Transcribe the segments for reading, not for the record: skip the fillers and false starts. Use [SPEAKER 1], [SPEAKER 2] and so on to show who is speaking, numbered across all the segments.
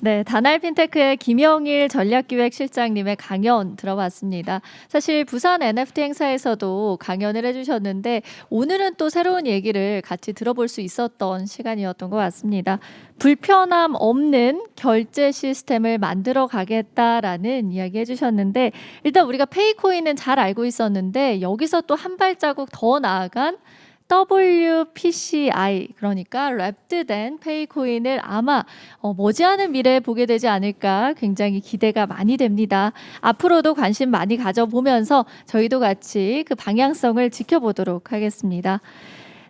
[SPEAKER 1] 네, 다날 핀테크의 김영일 전략기획실장님의 강연 들어봤습니다. 사실 부산 NFT 행사에서도 강연을 해주셨는데 오늘은 또 새로운 얘기를 같이 들어볼 수 있었던 시간이었던 것 같습니다. 불편함 없는 결제 시스템을 만들어 가겠다라는 이야기 해주셨는데 일단 우리가 페이코인은 잘 알고 있었는데 여기서 또 한 발자국 더 나아간 WPCI 그러니까 랩드된 페이코인을 아마 머지않은 미래에 보게 되지 않을까 굉장히 기대가 많이 됩니다. 앞으로도 관심 많이 가져보면서 저희도 같이 그 방향성을 지켜보도록 하겠습니다.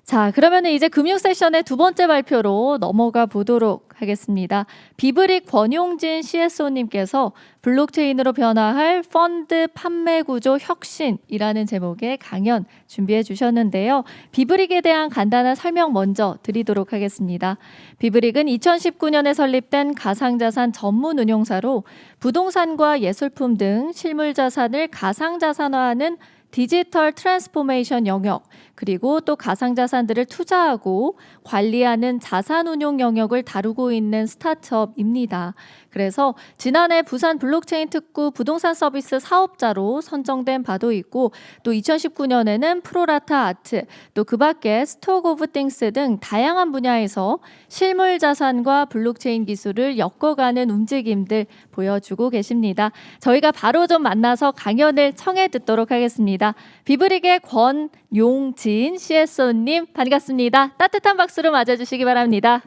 [SPEAKER 1] 자, 그러면 이제 금융 세션의 두 번째 발표로 넘어가 보도록 하겠습니다. 비브릭 권용진 CSO님께서 블록체인으로 변화할 펀드 판매 구조 혁신이라는 제목의 강연 준비해 주셨는데요. 비브릭에 대한 간단한 설명 먼저 드리도록 하겠습니다. 비브릭은 2019년에 설립된 가상자산 전문 운용사로 부동산과 예술품 등 실물 자산을 가상자산화하는 디지털 트랜스포메이션 영역, 그리고 또 가상자산들을 투자하고 관리하는 자산운용 영역을 다루고 있는 스타트업입니다. 그래서 지난해 부산 블록체인 특구 부동산 서비스 사업자로 선정된 바도 있고 또 2019년에는 프로라타 아트, 또 그 밖에 스톡 오브 띵스 등 다양한 분야에서 실물 자산과 블록체인 기술을 엮어가는 움직임들 보여주고 계십니다. 저희가 바로 좀 만나서 강연을 청해 듣도록 하겠습니다. 비브릭의 권용진 CSO님 반갑습니다. 따뜻한 박수로 맞아주시기 바랍니다.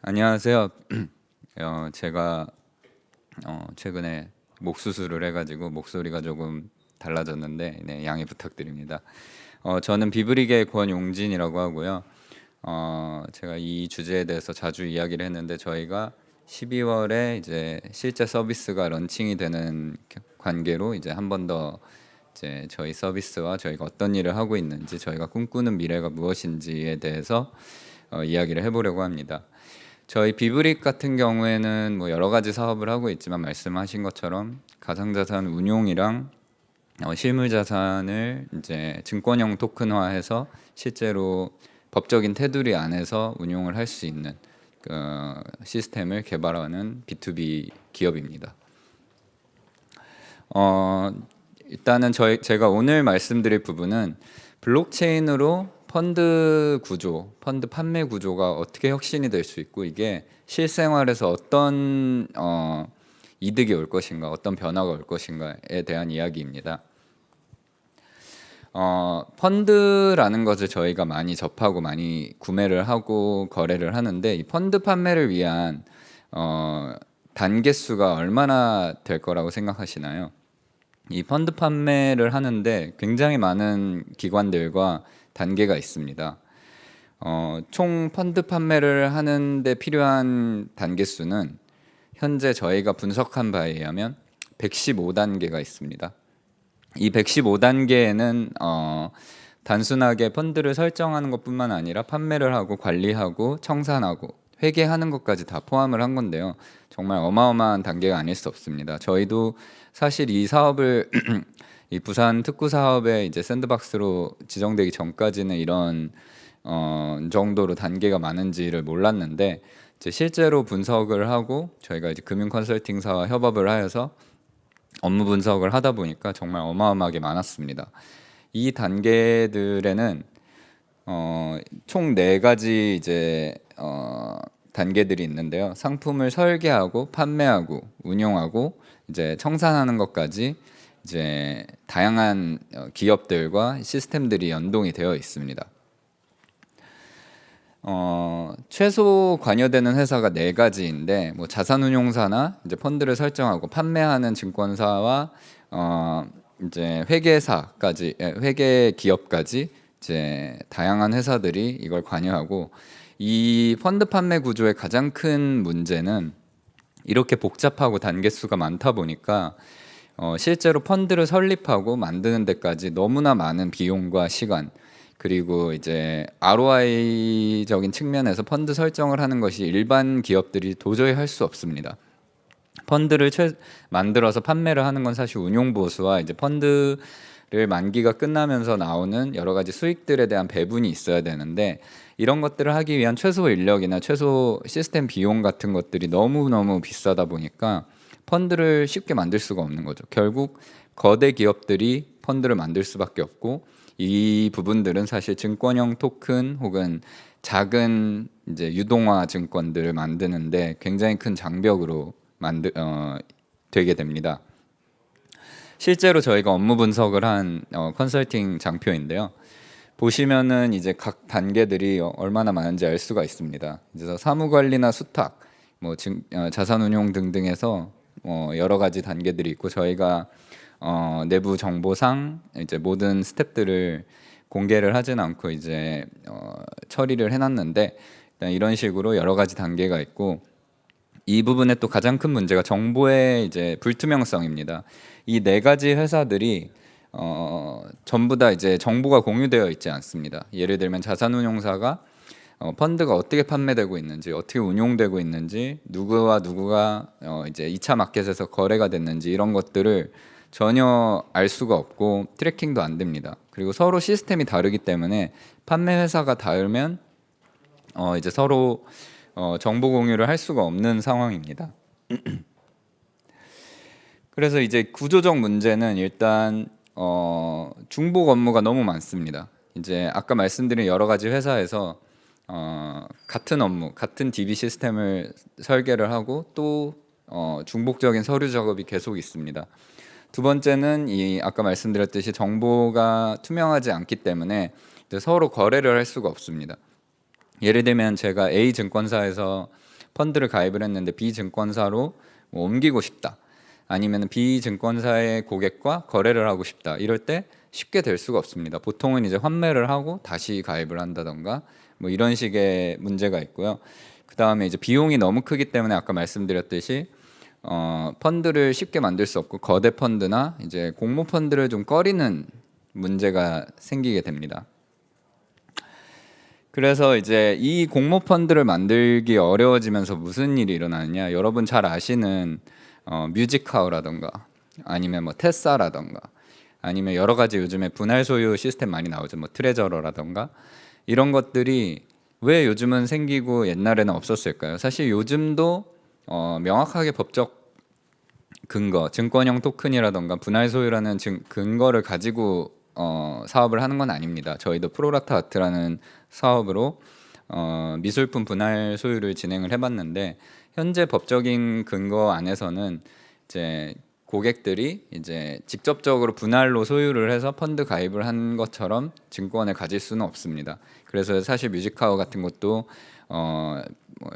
[SPEAKER 2] 안녕하세요. 제가 최근에 목 수술을 해가지고 목소리가 조금 달라졌는데 네, 양해 부탁드립니다. 저는 비브릭의 권용진이라고 하고요. 제가 이 주제에 대해서 자주 이야기를 했는데 저희가 12월에 이제 실제 서비스가 런칭이 되는 관계로 이제 한 번 더 이제 저희 서비스와 저희가 어떤 일을 하고 있는지 저희가 꿈꾸는 미래가 무엇인지에 대해서 이야기를 해보려고 합니다. 저희 비브릭 같은 경우에는 뭐 여러 가지 사업을 하고 있지만 말씀하신 것처럼 가상자산 운용이랑 실물 자산을 이제 증권형 토큰화해서 실제로 법적인 테두리 안에서 운용을 할 수 있는 그 시스템을 개발하는 B2B 기업입니다. 일단은 제가 오늘 말씀드릴 부분은 블록체인으로 펀드 구조, 펀드 판매 구조가 어떻게 혁신이 될 수 있고 이게 실생활에서 어떤 이득이 올 것인가, 어떤 변화가 올 것인가에 대한 이야기입니다. 펀드라는 것을 저희가 많이 접하고 많이 구매를 하고 거래를 하는데 이 펀드 판매를 위한 단계 수가 얼마나 될 거라고 생각하시나요? 이 펀드 판매를 하는데 굉장히 많은 기관들과 단계가 있습니다. 총 펀드 판매를 하는데 필요한 단계 수는 현재 저희가 분석한 바에 의하면 115단계가 있습니다. 이 115단계에는 단순하게 펀드를 설정하는 것뿐만 아니라 판매를 하고 관리하고 청산하고 회계하는 것까지 다 포함을 한 건데요. 정말 어마어마한 단계가 아닐 수 없습니다. 저희도 사실 이 사업을 이 부산 특구 사업에 이제 샌드박스로 지정되기 전까지는 이런 정도로 단계가 많은지를 몰랐는데 이제 실제로 분석을 하고 저희가 이제 금융 컨설팅사와 협업을 하여서 업무 분석을 하다 보니까 정말 어마어마하게 많았습니다. 이 단계들에는 총 4가지 이제 단계들이 있는데요. 상품을 설계하고 판매하고 운용하고 이제 청산하는 것까지 이제 다양한 기업들과 시스템들이 연동이 되어 있습니다. 최소 관여되는 회사가 4가지인데 뭐 자산운용사나 이제 펀드를 설정하고 판매하는 증권사와 이제 회계사까지 회계 기업까지 이제 다양한 회사들이 이걸 관여하고 이 펀드 판매 구조의 가장 큰 문제는 이렇게 복잡하고 단계 수가 많다 보니까 실제로 펀드를 설립하고 만드는 데까지 너무나 많은 비용과 시간 그리고 이제 ROI적인 측면에서 펀드 설정을 하는 것이 일반 기업들이 도저히 할 수 없습니다. 펀드를 만들어서 판매를 하는 건 사실 운용 보수와 이제 펀드 만기가 끝나면서 나오는 여러 가지 수익들에 대한 배분이 있어야 되는데 이런 것들을 하기 위한 최소 인력이나 최소 시스템 비용 같은 것들이 너무너무 비싸다 보니까 펀드를 쉽게 만들 수가 없는 거죠. 결국 거대 기업들이 펀드를 만들 수밖에 없고 이 부분들은 사실 증권형 토큰 혹은 작은 이제 유동화 증권들을 만드는데 굉장히 큰 장벽으로 되게 됩니다. 실제로 저희가 업무 분석을 한 컨설팅 장표인데요. 보시면은 이제 각 단계들이 얼마나 많은지 알 수가 있습니다. 그래서 사무 관리나 수탁, 자산 운용 등등에서 여러 가지 단계들이 있고 저희가 내부 정보상 이제 모든 스텝들을 공개를 하진 않고 이제 처리를 해놨는데 일단 이런 식으로 여러 가지 단계가 있고 이 부분에 또 가장 큰 문제가 정보의 이제 불투명성입니다. 이 네 가지 회사들이 전부 다 이제 정보가 공유되어 있지 않습니다. 예를 들면 자산운용사가 펀드가 어떻게 판매되고 있는지, 어떻게 운용되고 있는지, 누구와 누구가 이제 2차 마켓에서 거래가 됐는지 이런 것들을 전혀 알 수가 없고 트래킹도 안 됩니다. 그리고 서로 시스템이 다르기 때문에 판매 회사가 다르면 이제 서로 정보 공유를 할 수가 없는 상황입니다. 그래서 이제 구조적 문제는 일단 중복 업무가 너무 많습니다. 이제 아까 말씀드린 여러 가지 회사에서 같은 업무, 같은 DB 시스템을 설계를 하고 또 중복적인 서류 작업이 계속 있습니다. 두 번째는 이 아까 말씀드렸듯이 정보가 투명하지 않기 때문에 이제 서로 거래를 할 수가 없습니다. 예를 들면 제가 A 증권사에서 펀드를 가입을 했는데 B 증권사로 옮기고 싶다. 아니면 B 증권사의 고객과 거래를 하고 싶다. 이럴 때 쉽게 될 수가 없습니다. 보통은 이제 환매를 하고 다시 가입을 한다던가 뭐 이런 식의 문제가 있고요. 그 다음에 이제 비용이 너무 크기 때문에 아까 말씀드렸듯이 펀드를 쉽게 만들 수 없고 거대 펀드나 이제 공모 펀드를 좀 꺼리는 문제가 생기게 됩니다. 그래서 이제 이 공모 펀드를 만들기 어려워지면서 무슨 일이 일어나느냐? 여러분 잘 아시는 뮤직하우라던가 아니면 뭐 테사라던가 아니면 여러 가지 요즘에 분할 소유 시스템 많이 나오죠. 뭐 트레저러라던가 이런 것들이 왜 요즘은 생기고 옛날에는 없었을까요? 사실 요즘도 명확하게 법적 근거, 증권형 토큰이라던가 분할 소유라는 근거를 가지고 사업을 하는 건 아닙니다. 저희도 프로라타 아트라는 사업으로 미술품 분할 소유를 진행을 해봤는데 현재 법적인 근거 안에서는 이제 고객들이 이제 직접적으로 분할로 소유를 해서 펀드 가입을 한 것처럼 증권을 가질 수는 없습니다. 그래서 사실 뮤직하우 같은 것도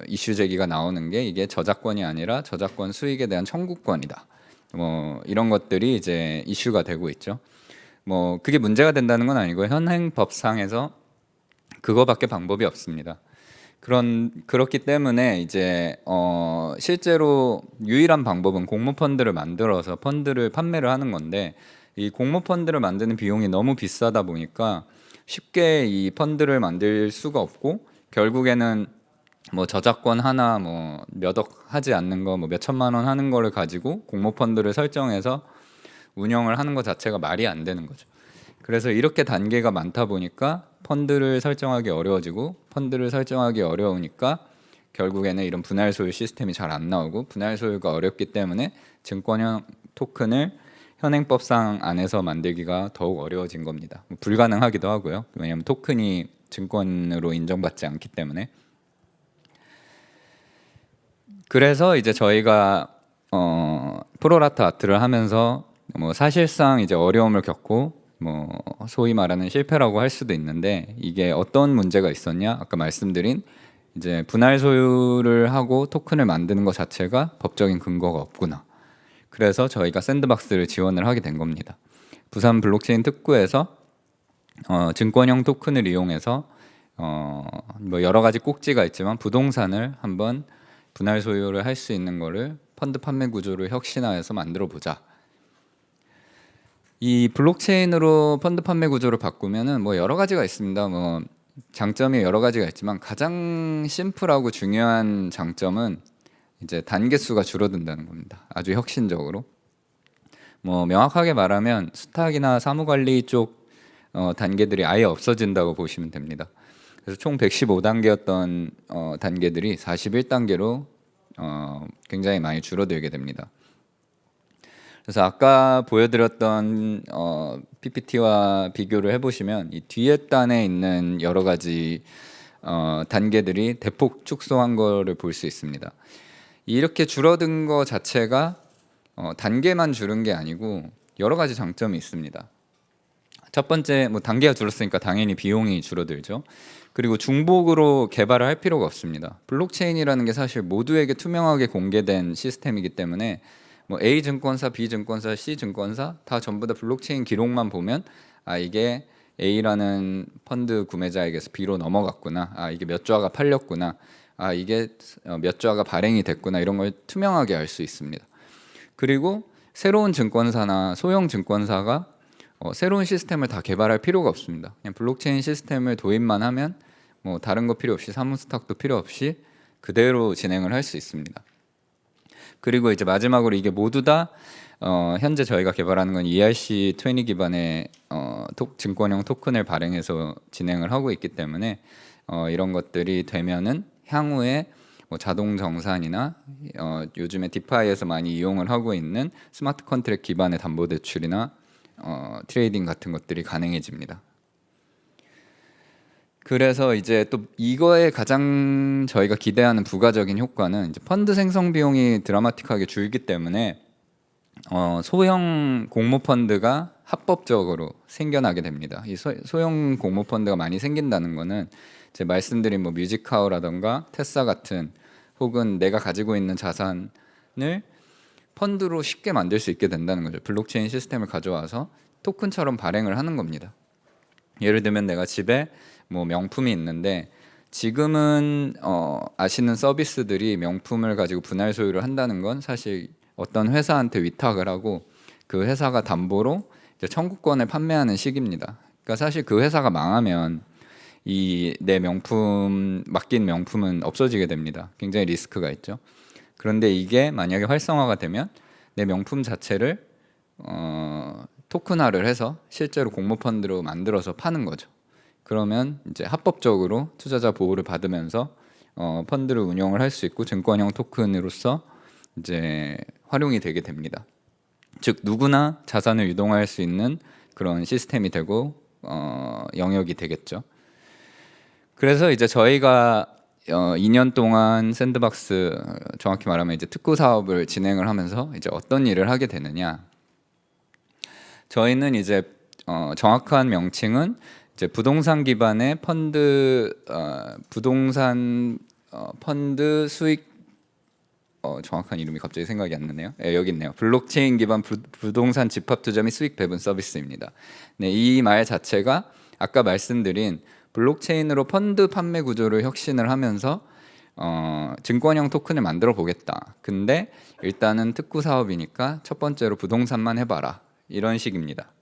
[SPEAKER 2] 이슈 제기가 나오는 게 이게 저작권이 아니라 저작권 수익에 대한 청구권이다. 이런 것들이 이제 이슈가 되고 있죠. 그게 문제가 된다는 건 아니고 현행 법상에서 그거밖에 방법이 없습니다. 그렇기 때문에 이제 실제로 유일한 방법은 공모 펀드를 만들어서 펀드를 판매를 하는 건데 이 공모 펀드를 만드는 비용이 너무 비싸다 보니까 쉽게 이 펀드를 만들 수가 없고 결국에는 뭐 저작권 하나 뭐 몇 억 하지 않는 거 뭐 몇 천만 원 하는 거를 가지고 공모 펀드를 설정해서 운영을 하는 것 자체가 말이 안 되는 거죠. 그래서 이렇게 단계가 많다 보니까 펀드를 설정하기 어려워지고 펀드를 설정하기 어려우니까 결국에는 이런 분할 소유 시스템이 잘 안 나오고 분할 소유가 어렵기 때문에 증권형 토큰을 현행법상 안에서 만들기가 더욱 어려워진 겁니다. 불가능하기도 하고요. 왜냐하면 토큰이 증권으로 인정받지 않기 때문에. 그래서 이제 저희가 프로라타 아트를 하면서 사실상 이제 어려움을 겪고 소위 말하는 실패라고 할 수도 있는데 이게 어떤 문제가 있었냐? 아까 말씀드린 이제 분할 소유를 하고 토큰을 만드는 것 자체가 법적인 근거가 없구나. 그래서 저희가 샌드박스를 지원을 하게 된 겁니다. 부산 블록체인 특구에서 증권형 토큰을 이용해서 여러 가지 꼭지가 있지만 부동산을 한번 분할 소유를 할 수 있는 거를 펀드 판매 구조를 혁신화해서 만들어 보자. 이 블록체인으로 펀드 판매 구조를 바꾸면은 여러 가지가 있습니다. 장점이 여러 가지가 있지만 가장 심플하고 중요한 장점은 이제 단계 수가 줄어든다는 겁니다. 아주 혁신적으로. 뭐 명확하게 말하면 수탁이나 사무관리 쪽 단계들이 아예 없어진다고 보시면 됩니다. 그래서 총 115단계였던 단계들이 41단계로 굉장히 많이 줄어들게 됩니다. 그래서 아까 보여드렸던 PPT와 비교를 해보시면 이 뒤에 단에 있는 여러 가지 단계들이 대폭 축소한 거를 볼 수 있습니다. 이렇게 줄어든 거 자체가 단계만 줄은 게 아니고 여러 가지 장점이 있습니다. 첫 번째, 뭐 단계가 줄었으니까 당연히 비용이 줄어들죠. 그리고 중복으로 개발을 할 필요가 없습니다. 블록체인이라는 게 사실 모두에게 투명하게 공개된 시스템이기 때문에 뭐 A 증권사, B 증권사, C 증권사 다 전부 다 블록체인 기록만 보면 아 이게 A라는 펀드 구매자에게서 B로 넘어갔구나. 아 이게 몇 주화가 팔렸구나. 아 이게 몇 주화가 발행이 됐구나. 이런 걸 투명하게 알 수 있습니다. 그리고 새로운 증권사나 소형 증권사가 새로운 시스템을 다 개발할 필요가 없습니다. 그냥 블록체인 시스템을 도입만 하면 뭐 다른 거 필요 없이 사무스탁도 필요 없이 그대로 진행을 할 수 있습니다. 그리고 이제 마지막으로 이게 모두 다 현재 저희가 개발하는 건 ERC20 기반의 증권형 토큰을 발행해서 진행을 하고 있기 때문에 이런 것들이 되면은 향후에 뭐 자동 정산이나 요즘에 디파이에서 많이 이용을 하고 있는 스마트 컨트랙 기반의 담보대출이나 트레이딩 같은 것들이 가능해집니다. 그래서 이제 또 이거에 가장 저희가 기대하는 부가적인 효과는 이제 펀드 생성 비용이 드라마틱하게 줄기 때문에 소형 공모 펀드가 합법적으로 생겨나게 됩니다. 이 소형 공모 펀드가 많이 생긴다는 거는 제 말씀드린 뭐 뮤직하우라던가 테사 같은 혹은 내가 가지고 있는 자산을 펀드로 쉽게 만들 수 있게 된다는 거죠. 블록체인 시스템을 가져와서 토큰처럼 발행을 하는 겁니다. 예를 들면 내가 집에 뭐 명품이 있는데 지금은 아시는 서비스들이 명품을 가지고 분할 소유를 한다는 건 사실 어떤 회사한테 위탁을 하고 그 회사가 담보로 이제 청구권을 판매하는 식입니다. 그러니까 사실 그 회사가 망하면 이 내 명품 맡긴 명품은 없어지게 됩니다. 굉장히 리스크가 있죠. 그런데 이게 만약에 활성화가 되면 내 명품 자체를 토큰화를 해서 실제로 공모 펀드로 만들어서 파는 거죠. 그러면 이제 합법적으로 투자자 보호를 받으면서 펀드를 운영을 할 수 있고 증권형 토큰으로서 이제 활용이 되게 됩니다. 즉 누구나 자산을 유동할 수 있는 그런 시스템이 되고 영역이 되겠죠. 그래서 이제 저희가 2년 동안 샌드박스 정확히 말하면 이제 특구 사업을 진행을 하면서 이제 어떤 일을 하게 되느냐. 저희는 이제 정확한 명칭은 이제 부동산 기반의 펀드 부동산 펀드 수익 정확한 이름이 갑자기 생각이 안 나네요. 여기 있네요. 블록체인 기반 부동산 집합 투자 및 수익 배분 서비스입니다. 네, 이 말 자체가 아까 말씀드린 블록체인으로 펀드 판매 구조를 혁신을 하면서 증권형 토큰을 만들어 보겠다. 근데 일단은 특구 사업이니까 첫 번째로 부동산만 해봐라. 이런 식입니다.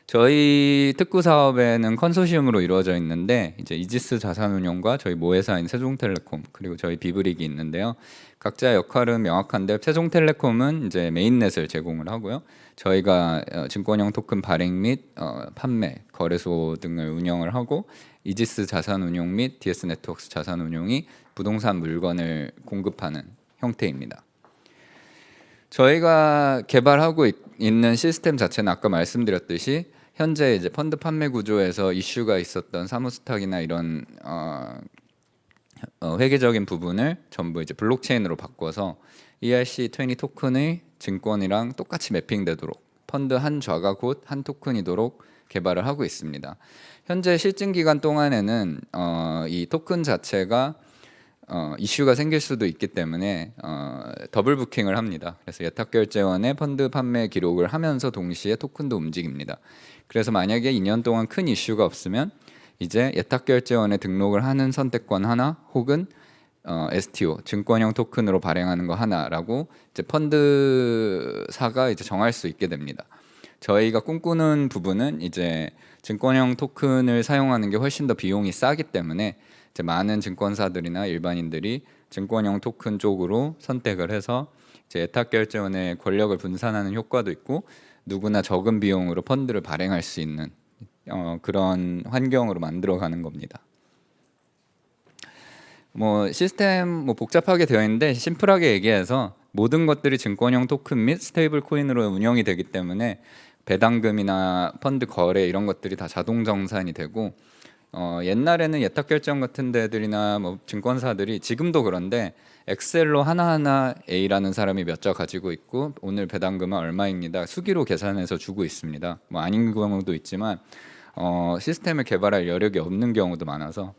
[SPEAKER 2] 저희 특구 사업에는 컨소시엄으로 이루어져 있는데 이제 이지스 자산운용과 저희 모회사인 세종텔레콤 그리고 저희 비브릭이 있는데요. 각자 역할은 명확한데 세종텔레콤은 이제 메인넷을 제공을 하고요. 저희가 증권형 토큰 발행 및 판매, 거래소 등을 운영을 하고 이지스 자산운용 및 DS 네트워크스 자산운용이 부동산 물건을 공급하는 형태입니다. 저희가 개발하고 있는 시스템 자체는 아까 말씀드렸듯이 현재 이제 펀드 판매 구조에서 이슈가 있었던 사무스탁이나 이런 회계적인 부분을 전부 이제 블록체인으로 바꿔서 ERC20 토큰의 증권이랑 똑같이 매핑되도록 펀드 한 좌가 곧 한 토큰이도록 개발을 하고 있습니다. 현재 실증 기간 동안에는 이 토큰 자체가 이슈가 생길 수도 있기 때문에 더블 부킹을 합니다. 그래서 예탁결제원에 펀드 판매 기록을 하면서 동시에 토큰도 움직입니다. 그래서 만약에 2년 동안 큰 이슈가 없으면 이제 예탁결제원에 등록을 하는 선택권 하나 혹은 STO 증권형 토큰으로 발행하는 거 하나라고 이제 펀드사가 이제 정할 수 있게 됩니다. 저희가 꿈꾸는 부분은 이제 증권형 토큰을 사용하는 게 훨씬 더 비용이 싸기 때문에 이제 많은 증권사들이나 일반인들이 증권형 토큰 쪽으로 선택을 해서 이제 예탁 결제원의 권력을 분산하는 효과도 있고 누구나 적은 비용으로 펀드를 발행할 수 있는 그런 환경으로 만들어가는 겁니다. 뭐 시스템 뭐 복잡하게 되어 있는데 심플하게 얘기해서 모든 것들이 증권형 토큰 및 스테이블 코인으로 운영이 되기 때문에 배당금이나 펀드 거래 이런 것들이 다 자동 정산이 되고 옛날에는 예탁 결제원 같은 데들이나 뭐 증권사들이 지금도 그런데 엑셀로 하나하나 A라는 사람이 몇 자 가지고 있고 오늘 배당금은 얼마입니다. 수기로 계산해서 주고 있습니다. 뭐 아닌 경우도 있지만 시스템을 개발할 여력이 없는 경우도 많아서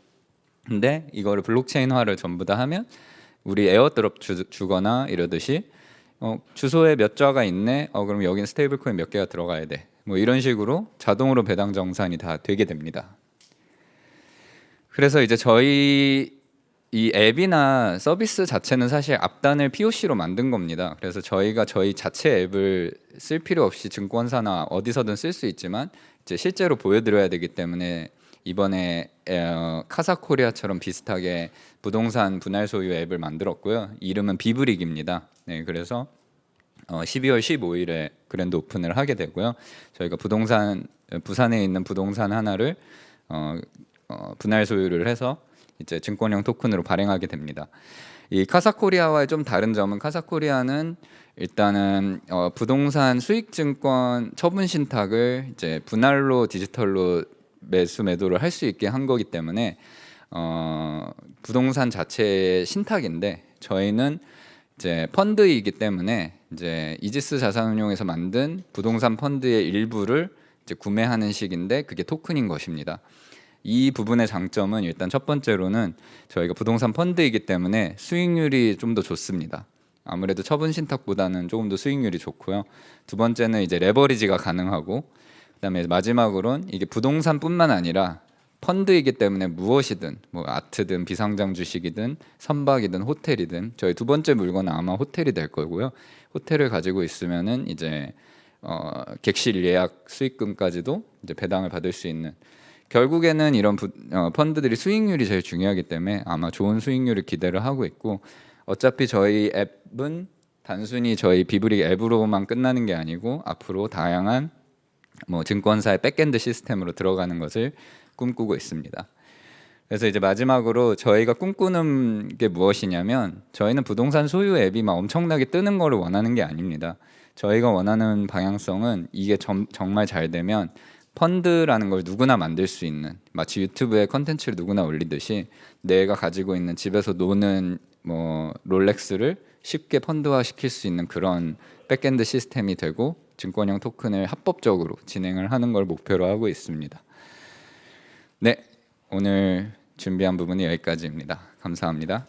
[SPEAKER 2] 근데 이거를 블록체인화를 전부 다 하면 우리 에어드롭 주거나 이러듯이 주소에 몇 자가 있네. 그럼 여기는 스테이블 코인 몇 개가 들어가야 돼. 뭐 이런 식으로 자동으로 배당 정산이 다 되게 됩니다. 그래서 이제 저희 이 앱이나 서비스 자체는 사실 앞단을 POC로 만든 겁니다. 그래서 저희가 저희 자체 앱을 쓸 필요 없이 증권사나 어디서든 쓸 수 있지만 이제 실제로 보여드려야 되기 때문에 이번에 카사코리아처럼 비슷하게 부동산 분할 소유 앱을 만들었고요. 이름은 비브릭입니다. 네, 그래서 12월 15일에 그랜드 오픈을 하게 되고요. 저희가 부산에 있는 부동산 하나를 분할 소유를 해서 이제 증권형 토큰으로 발행하게 됩니다. 이 카사코리아와의 좀 다른 점은 카사코리아는 일단은 부동산 수익증권 처분 신탁을 이제 분할로 디지털로 매수매도를 할 수 있게 한 거기 때문에 부동산 자체의 신탁인데 저희는 이제 펀드이기 때문에 이제 이지스 자산운용에서 만든 부동산 펀드의 일부를 이제 구매하는 식인데 그게 토큰인 것입니다. 이 부분의 장점은 일단 첫 번째로는 저희가 부동산 펀드이기 때문에 수익률이 좀 더 좋습니다. 아무래도 처분 신탁보다는 조금 더 수익률이 좋고요. 두 번째는 이제 레버리지가 가능하고 그다음에 마지막으로는 이게 부동산뿐만 아니라 펀드이기 때문에 무엇이든 뭐 아트든 비상장 주식이든 선박이든 호텔이든 저희 두 번째 물건은 아마 호텔이 될 거고요. 호텔을 가지고 있으면은 이제 객실 예약 수익금까지도 이제 배당을 받을 수 있는 결국에는 이런 펀드들이 수익률이 제일 중요하기 때문에 아마 좋은 수익률을 기대를 하고 있고 어차피 저희 앱은 단순히 저희 비브릭 앱으로만 끝나는 게 아니고 앞으로 다양한 뭐 증권사의 백엔드 시스템으로 들어가는 것을 꿈꾸고 있습니다. 그래서 이제 마지막으로 저희가 꿈꾸는 게 무엇이냐면 저희는 부동산 소유 앱이 막 엄청나게 뜨는 거를 원하는 게 아닙니다. 저희가 원하는 방향성은 이게 정말 잘 되면 펀드라는 걸 누구나 만들 수 있는 마치 유튜브에 컨텐츠를 누구나 올리듯이 내가 가지고 있는 집에서 노는 뭐 롤렉스를 쉽게 펀드화 시킬 수 있는 그런 백엔드 시스템이 되고 증권형 토큰을 합법적으로 진행을 하는 걸 목표로 하고 있습니다. 네, 오늘 준비한 부분이 여기까지입니다. 감사합니다.